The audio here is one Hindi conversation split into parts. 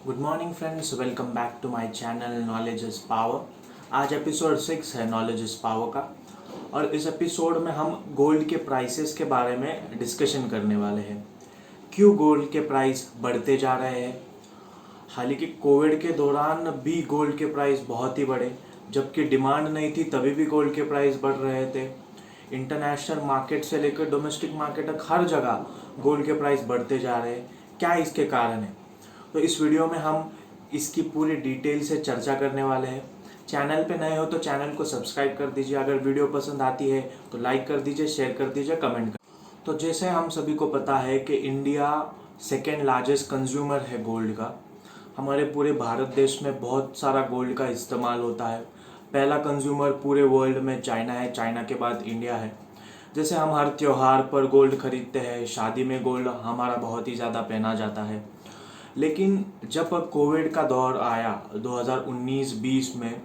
Good morning friends, welcome back to my channel knowledge is power. आज एपिसोड 6 है नॉलेज इज़ पावर का। और इस एपिसोड में हम गोल्ड के प्राइसेस के बारे में डिस्कशन करने वाले हैं। क्यों गोल्ड के प्राइस बढ़ते जा रहे हैं। हालांकि कोविड के दौरान भी गोल्ड के प्राइस बहुत ही बढ़े, जबकि डिमांड नहीं थी तभी भी गोल्ड के प्राइस बढ़ रहे थे। इंटरनेशनल मार्केट से लेकर डोमेस्टिक मार्केट तक हर जगह गोल्ड के प्राइस बढ़ते जा रहे हैं। क्या इसके कारण है? तो इस वीडियो में हम इसकी पूरी डिटेल से चर्चा करने वाले हैं। चैनल पे नए हो तो चैनल को सब्सक्राइब कर दीजिए। अगर वीडियो पसंद आती है तो लाइक कर दीजिए, शेयर कर दीजिए, कमेंट कर। तो जैसे हम सभी को पता है कि इंडिया सेकेंड लार्जेस्ट कंज्यूमर है गोल्ड का। हमारे पूरे भारत देश में बहुत सारा गोल्ड का इस्तेमाल होता है। पहला कंज्यूमर पूरे वर्ल्ड में चाइना है, चाइना के बाद इंडिया है। जैसे हम हर त्योहार पर गोल्ड खरीदते हैं, शादी में गोल्ड हमारा बहुत ही ज़्यादा पहना जाता है। लेकिन जब कोविड का दौर आया 2019-20 में,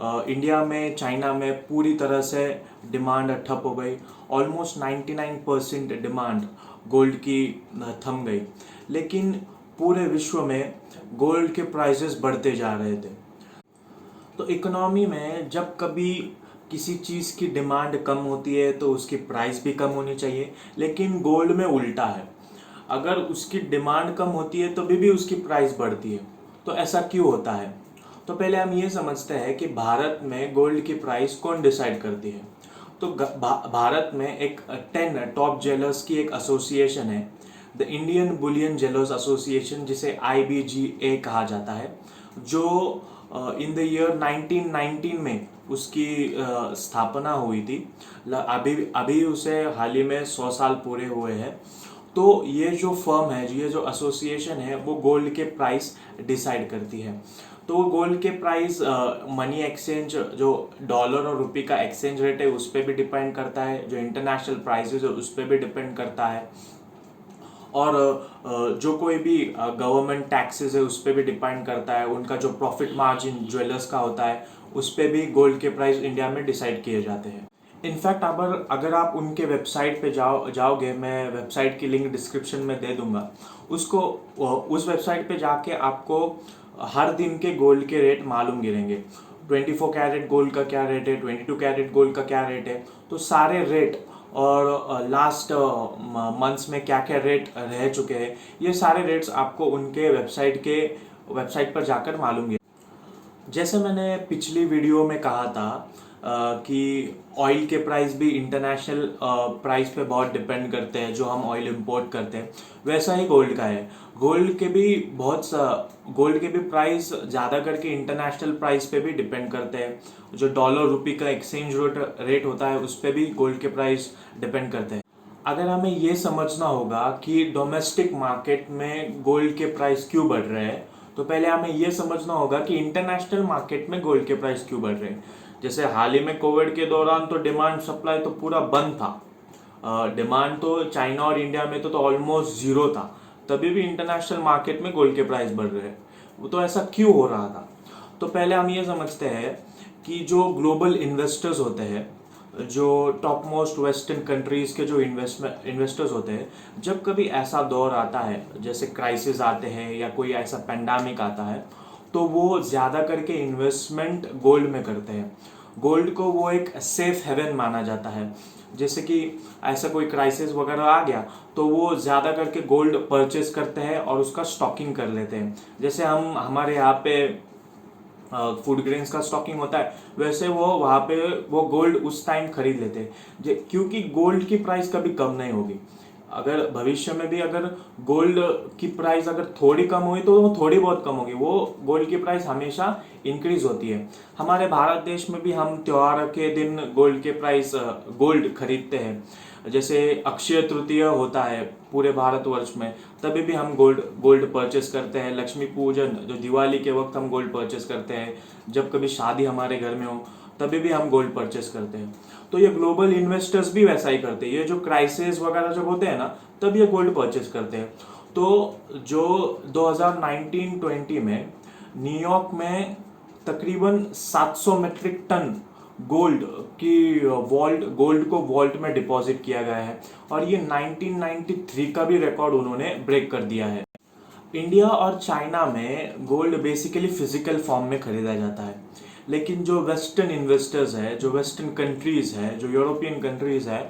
इंडिया में चाइना में पूरी तरह से डिमांड ठप हो गई। ऑलमोस्ट 99% डिमांड गोल्ड की थम गई। लेकिन पूरे विश्व में गोल्ड के प्राइसेस बढ़ते जा रहे थे। तो इकोनॉमी में जब कभी किसी चीज़ की डिमांड कम होती है तो उसकी प्राइस भी कम होनी चाहिए, लेकिन गोल्ड में उल्टा है। अगर उसकी डिमांड कम होती है तो भी उसकी प्राइस बढ़ती है। तो ऐसा क्यों होता है? तो पहले हम ये समझते हैं कि भारत में गोल्ड की प्राइस कौन डिसाइड करती है। तो भारत में एक 10 टॉप ज्वेलर्स की एक एसोसिएशन है, the Indian Boolean jewellers association, जिसे IBGA कहा जाता है, जो इन द ईयर 1919 में उसकी स्थापना हुई थी। अभी अभी उसे हाल ही में 100 साल पूरे हुए हैं। तो ये जो फर्म है, ये जो एसोसिएशन है, वो गोल्ड के प्राइस डिसाइड करती है। तो वो गोल्ड के प्राइस मनी एक्सचेंज, जो डॉलर और रुपये का एक्सचेंज रेट है, उस पर भी डिपेंड करता है। जो इंटरनेशनल प्राइसेस है उस पर भी डिपेंड करता है। और जो कोई भी गवर्नमेंट टैक्सेस है उस पर भी डिपेंड करता है। उनका जो प्रॉफिट मार्जिन ज्वेलर्स का होता है उस पर भी गोल्ड के प्राइस इंडिया में डिसाइड किए जाते हैं। इनफैक्ट अगर आप उनके वेबसाइट पे जाओगे, मैं वेबसाइट की लिंक डिस्क्रिप्शन में दे दूंगा। उस वेबसाइट पे जाके आपको हर दिन के गोल्ड के रेट मालूम गिरेंगे। 24 कैरेट गोल्ड का क्या रेट है, 22 कैरेट गोल्ड का क्या रेट है, तो सारे रेट और लास्ट मंथ्स में क्या क्या रेट रह चुके हैं, ये सारे रेट्स आपको उनके वेबसाइट पर जाकर मालूम। जैसे मैंने पिछली वीडियो में कहा था कि ऑयल के प्राइस भी इंटरनेशनल प्राइस पे बहुत डिपेंड करते हैं, जो हम ऑयल इंपोर्ट करते हैं। वैसा ही गोल्ड का है। गोल्ड के भी प्राइस ज़्यादा करके इंटरनेशनल प्राइस पे भी डिपेंड करते हैं। जो डॉलर रुपये का एक्सचेंज रेट होता है उस पर भी गोल्ड के प्राइस डिपेंड करते हैं। अगर हमें ये समझना होगा कि डोमेस्टिक मार्केट में गोल्ड के प्राइस क्यों बढ़ रहे हैं, तो पहले हमें यह समझना होगा कि इंटरनेशनल मार्केट में गोल्ड के प्राइस क्यों बढ़ रहे हैं। जैसे हाल ही में कोविड के दौरान तो डिमांड सप्लाई तो पूरा बंद था। डिमांड तो चाइना और इंडिया में तो ऑलमोस्ट जीरो था, तभी भी इंटरनेशनल मार्केट में गोल्ड के प्राइस बढ़ रहे हैं। वो तो ऐसा क्यों हो रहा था? तो पहले हम ये समझते हैं कि जो ग्लोबल इन्वेस्टर्स होते हैं, जो टॉप मोस्ट वेस्टर्न कंट्रीज के जो इन्वेस्टर्स होते हैं, जब कभी ऐसा दौर आता है, जैसे क्राइसिस आते हैं या कोई ऐसा पेंडेमिक आता है, तो वो ज़्यादा करके इन्वेस्टमेंट गोल्ड में करते हैं। गोल्ड को वो एक सेफ हेवन माना जाता है। जैसे कि ऐसा कोई क्राइसिस वगैरह आ गया तो वो ज़्यादा करके गोल्ड परचेस करते हैं और उसका स्टॉकिंग कर लेते हैं। जैसे हमारे यहाँ पे फूड ग्रेन्स का स्टॉकिंग होता है, वैसे वो वहाँ पे वो गोल्ड उस टाइम खरीद लेते हैं, क्योंकि गोल्ड की प्राइस कभी कम नहीं होगी। अगर भविष्य में भी अगर गोल्ड की प्राइस अगर थोड़ी कम हुई तो वो थोड़ी बहुत कम होगी, वो गोल्ड की प्राइस हमेशा इंक्रीज होती है। हमारे भारत देश में भी हम त्योहार के दिन गोल्ड खरीदते हैं। जैसे अक्षय तृतीया होता है पूरे भारतवर्ष में, तभी भी हम गोल्ड परचेस करते हैं। लक्ष्मी पूजन, जो दिवाली के वक्त हम गोल्ड परचेस करते हैं। जब कभी शादी हमारे घर में हो तभी भी हम गोल्ड परचेस करते हैं। तो ये ग्लोबल इन्वेस्टर्स भी वैसा ही करते हैं। ये जो क्राइसिस वगैरह जब होते हैं ना, तब ये गोल्ड परचेस करते हैं। तो जो 2019-20 में न्यूयॉर्क में तकरीबन 700 मीट्रिक टन गोल्ड को वॉल्ट में डिपॉजिट किया गया है। और ये 1993 का भी रिकॉर्ड उन्होंने ब्रेक कर दिया है। इंडिया और चाइना में गोल्ड बेसिकली फिजिकल फॉर्म में खरीदा जाता है, लेकिन जो वेस्टर्न इन्वेस्टर्स है, जो वेस्टर्न कंट्रीज है, जो यूरोपियन कंट्रीज है,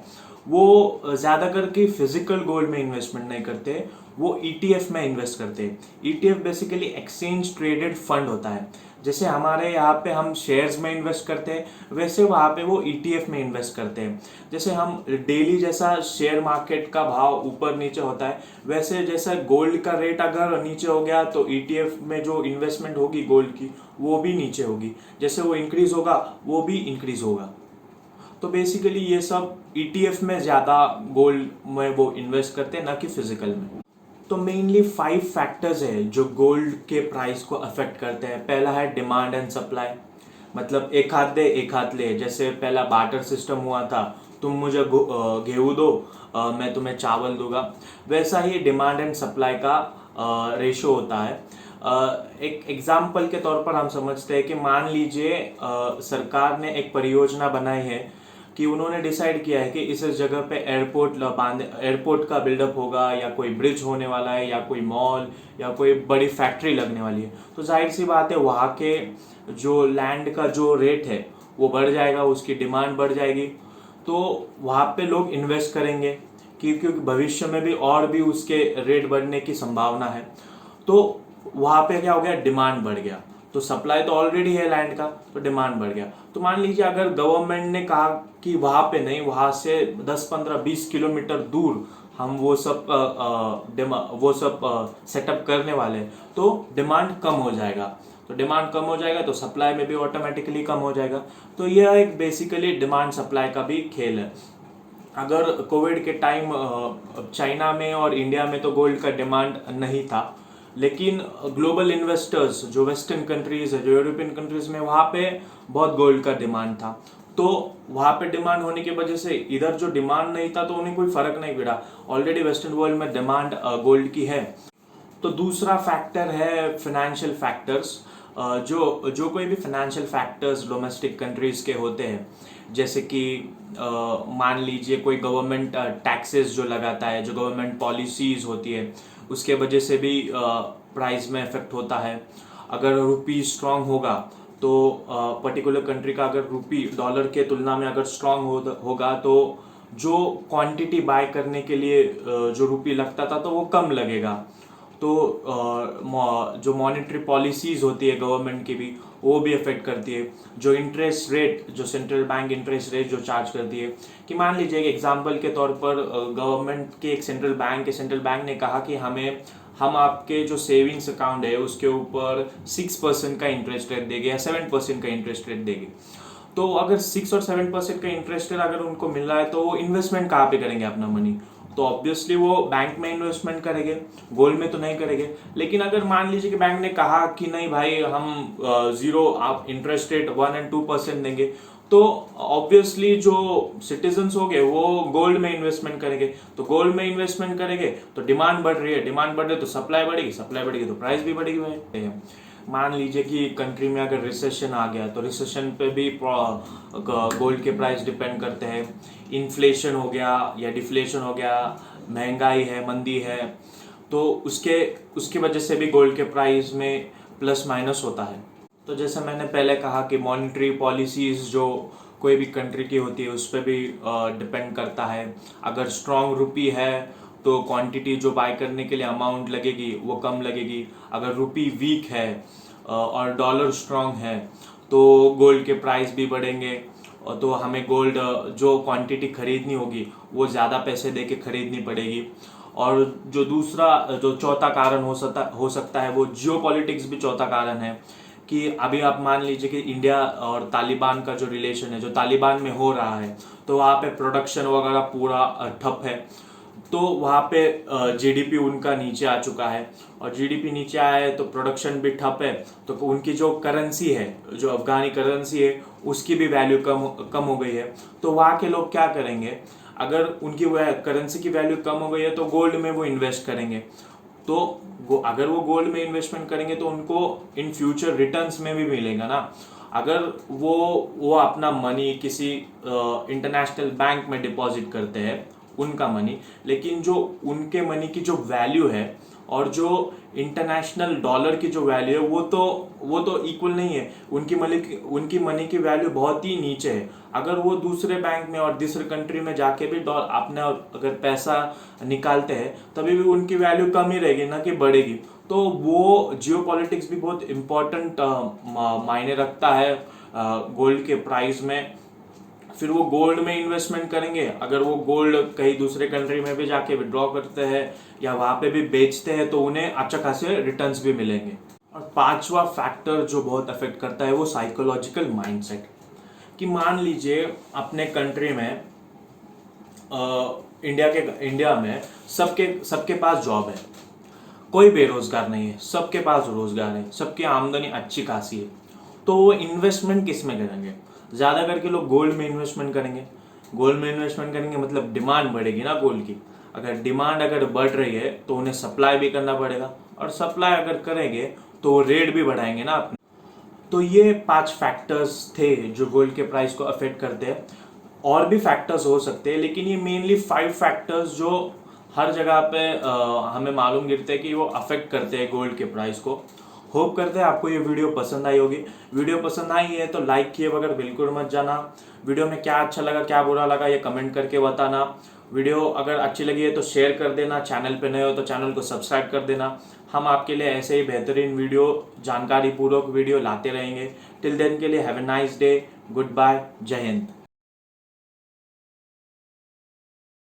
वो ज़्यादा करके फिजिकल गोल्ड में इन्वेस्टमेंट नहीं करते, वो ईटीएफ में इन्वेस्ट करते हैं। ETF basically exchange traded fund होता है। जैसे हमारे यहाँ पे हम शेयर्स में इन्वेस्ट करते हैं, वैसे वहाँ पे वो ईटीएफ में इन्वेस्ट करते हैं। जैसे हम डेली जैसा शेयर मार्केट का भाव ऊपर नीचे होता है, वैसे जैसा गोल्ड का रेट अगर नीचे हो गया तो ईटीएफ में जो इन्वेस्टमेंट होगी गोल्ड की वो भी नीचे होगी। जैसे वो इंक्रीज होगा वो भी इंक्रीज होगा। तो बेसिकली ये सब ईटीएफ में ज़्यादा गोल्ड में वो इन्वेस्ट करते हैं, ना कि फिजिकल में। तो मेनली 5 फैक्टर्स है जो गोल्ड के प्राइस को अफेक्ट करते हैं। पहला है डिमांड एंड सप्लाई, मतलब एक हाथ दे एक हाथ ले। जैसे पहला बार्टर सिस्टम हुआ था, तुम मुझे गेहूँ दो, मैं तुम्हें चावल दूंगा। वैसा ही डिमांड एंड सप्लाई का रेशो होता है। एक एग्जाम्पल के तौर पर हम समझते हैं कि मान लीजिए सरकार ने एक परियोजना बनाई है कि उन्होंने डिसाइड किया है कि इस जगह पे एयरपोर्ट का बिल्डअप होगा, या कोई ब्रिज होने वाला है, या कोई मॉल, या कोई बड़ी फैक्ट्री लगने वाली है। तो जाहिर सी बात है वहाँ के जो लैंड का जो रेट है वो बढ़ जाएगा, उसकी डिमांड बढ़ जाएगी। तो वहाँ पे लोग इन्वेस्ट करेंगे क्योंकि भविष्य में भी और भी उसके रेट बढ़ने की संभावना है। तो वहाँ पे क्या हो गया, डिमांड बढ़ गया। तो सप्लाई तो ऑलरेडी है लैंड का, तो डिमांड बढ़ गया। तो मान लीजिए अगर गवर्नमेंट ने कहा कि वहाँ पे नहीं, वहाँ से 10-15-20 किलोमीटर दूर हम वो सब सेटअप करने वाले, तो डिमांड कम हो जाएगा। तो डिमांड कम हो जाएगा तो सप्लाई में भी ऑटोमेटिकली कम हो जाएगा। तो यह एक बेसिकली डिमांड सप्लाई का भी खेल है। अगर कोविड के टाइम चाइना में और इंडिया में तो गोल्ड का डिमांड नहीं था, लेकिन ग्लोबल इन्वेस्टर्स जो वेस्टर्न कंट्रीज है, जो यूरोपियन कंट्रीज में, वहाँ पे बहुत गोल्ड का डिमांड था। तो वहाँ पे डिमांड होने की वजह से इधर जो डिमांड नहीं था तो उन्हें कोई फर्क नहीं पड़ा। ऑलरेडी वेस्टर्न वर्ल्ड में डिमांड गोल्ड की है। तो दूसरा फैक्टर है फाइनेंशियल फैक्टर्स। जो जो कोई भी फाइनेंशियल फैक्टर्स डोमेस्टिक कंट्रीज के होते हैं, जैसे कि मान लीजिए कोई गवर्नमेंट टैक्सेस जो लगाता है, जो गवर्नमेंट पॉलिसीज होती है, उसके वजह से भी प्राइस में इफेक्ट होता है। अगर रुपी स्ट्रांग होगा तो पर्टिकुलर कंट्री का अगर रुपी डॉलर के तुलना में अगर स्ट्रांग होगा तो जो क्वांटिटी बाय करने के लिए जो रुपी लगता था तो वो कम लगेगा। तो जो मॉनेटरी पॉलिसीज होती है गवर्नमेंट की भी, वो भी अफेक्ट करती है। जो इंटरेस्ट रेट, जो सेंट्रल बैंक इंटरेस्ट रेट जो चार्ज करती है, कि मान लीजिए एक एग्जांपल के तौर पर गवर्नमेंट के एक सेंट्रल बैंक ने कहा कि हम आपके जो सेविंग्स अकाउंट है उसके ऊपर 6% का इंटरेस्ट रेट देंगे या 7% का इंटरेस्ट रेट देंगे। तो अगर 6 और 7% का इंटरेस्ट रेट अगर उनको मिल रहा है तो वो इन्वेस्टमेंट कहाँ पे करेंगे अपना मनी? तो ऑब्वियसली वो बैंक में इन्वेस्टमेंट करेंगे, गोल्ड में तो नहीं करेंगे। लेकिन अगर मान लीजिए कि बैंक ने कहा कि नहीं भाई, हम जीरो आप इंटरेस्ट रेट 1 और 2% देंगे, तो ऑब्वियसली जो सिटीजन्स हो गए वो गोल्ड में इन्वेस्टमेंट करेंगे। तो गोल्ड में इन्वेस्टमेंट करेंगे तो डिमांड बढ़ रही है, डिमांड बढ़ रही है तो सप्लाई बढ़ेगी तो प्राइस भी बढ़ेगी भाई। मान लीजिए कि कंट्री में अगर रिसेशन आ गया तो रिसेशन पे भी गोल्ड के प्राइस डिपेंड करते हैं। इन्फ्लेशन हो गया या डिफ्लेशन हो गया, महंगाई है, मंदी है, तो उसके वजह से भी गोल्ड के प्राइस में प्लस माइनस होता है। तो जैसे मैंने पहले कहा कि मॉनेटरी पॉलिसीज जो कोई भी कंट्री की होती है उस पर भी डिपेंड करता है। अगर स्ट्रॉन्ग रुपी है तो क्वांटिटी जो बाय करने के लिए अमाउंट लगेगी वो कम लगेगी। अगर रुपी वीक है और डॉलर स्ट्रॉन्ग है तो गोल्ड के प्राइस भी बढ़ेंगे, और तो हमें गोल्ड जो क्वांटिटी खरीदनी होगी वो ज़्यादा पैसे दे के खरीदनी पड़ेगी। और जो चौथा कारण हो सकता है वो जियोपॉलिटिक्स भी चौथा कारण है। कि अभी आप मान लीजिए कि इंडिया और तालिबान का जो रिलेशन है, जो तालिबान में हो रहा है, तो वहाँ पे प्रोडक्शन वगैरह पूरा ठप है। तो वहाँ पे जीडीपी उनका नीचे आ चुका है, और जीडीपी नीचे आया है तो प्रोडक्शन भी ठप है। तो उनकी जो करेंसी है, जो अफगानी करेंसी है, उसकी भी वैल्यू कम हो गई है। तो वहाँ के लोग क्या करेंगे, अगर उनकी करेंसी की वैल्यू कम हो गई है तो गोल्ड में वो इन्वेस्ट करेंगे। तो अगर वो गोल्ड में इन्वेस्टमेंट करेंगे तो उनको इन फ्यूचर रिटर्न्स में भी मिलेगा ना। अगर वो अपना मनी किसी इंटरनेशनल बैंक में डिपॉजिट करते हैं उनका मनी, लेकिन जो उनके मनी की जो वैल्यू है और जो इंटरनेशनल डॉलर की जो वैल्यू है वो तो इक्वल नहीं है। उनकी मनी की वैल्यू बहुत ही नीचे है। अगर वो दूसरे बैंक में और दूसरे कंट्री में जाके भी अपने अगर पैसा निकालते हैं तभी भी उनकी वैल्यू कम ही रहेगी, ना कि बढ़ेगी। तो वो जियो पॉलिटिक्स भी बहुत इम्पोर्टेंट मायने रखता है गोल्ड के प्राइस में। फिर वो गोल्ड में इन्वेस्टमेंट करेंगे, अगर वो गोल्ड कहीं दूसरे कंट्री में भी जाके विड्रॉ करते हैं या वहां पे भी बेचते हैं तो उन्हें अच्छा खासे रिटर्न्स भी मिलेंगे। और पांचवा फैक्टर जो बहुत अफेक्ट करता है वो साइकोलॉजिकल माइंडसेट। कि मान लीजिए अपने कंट्री में इंडिया में सबके पास जॉब है, कोई बेरोजगार नहीं है, सबके पास रोजगार है, सबकी आमदनी अच्छी खासी है, तो वो इन्वेस्टमेंट किस में करेंगे? ज़्यादा करके लोग गोल्ड में इन्वेस्टमेंट करेंगे। गोल्ड में इन्वेस्टमेंट करेंगे मतलब डिमांड बढ़ेगी ना गोल्ड की। अगर डिमांड बढ़ रही है तो उन्हें सप्लाई भी करना पड़ेगा, और सप्लाई अगर करेंगे तो वो रेट भी बढ़ाएंगे ना अपने। तो ये 5 फैक्टर्स थे जो गोल्ड के प्राइस को अफेक्ट करते हैं। और भी फैक्टर्स हो सकते हैं, लेकिन ये मेनली 5 फैक्टर्स जो हर जगह पे हमें मालूम गिरते हैं कि वो अफेक्ट करते हैं गोल्ड के प्राइस को। होप करते हैं आपको ये वीडियो पसंद आई होगी। वीडियो पसंद आई है तो लाइक किए बगैर बिल्कुल मत जाना। वीडियो में क्या अच्छा लगा क्या बुरा लगा ये कमेंट करके बताना। वीडियो अगर अच्छी लगी है तो शेयर कर देना, चैनल पे नए हो तो चैनल को सब्सक्राइब कर देना। हम आपके लिए ऐसे ही बेहतरीन वीडियो, जानकारी पूर्वक वीडियो लाते रहेंगे। टिल देन के लिए have a nice day, good bye, जय हिंद।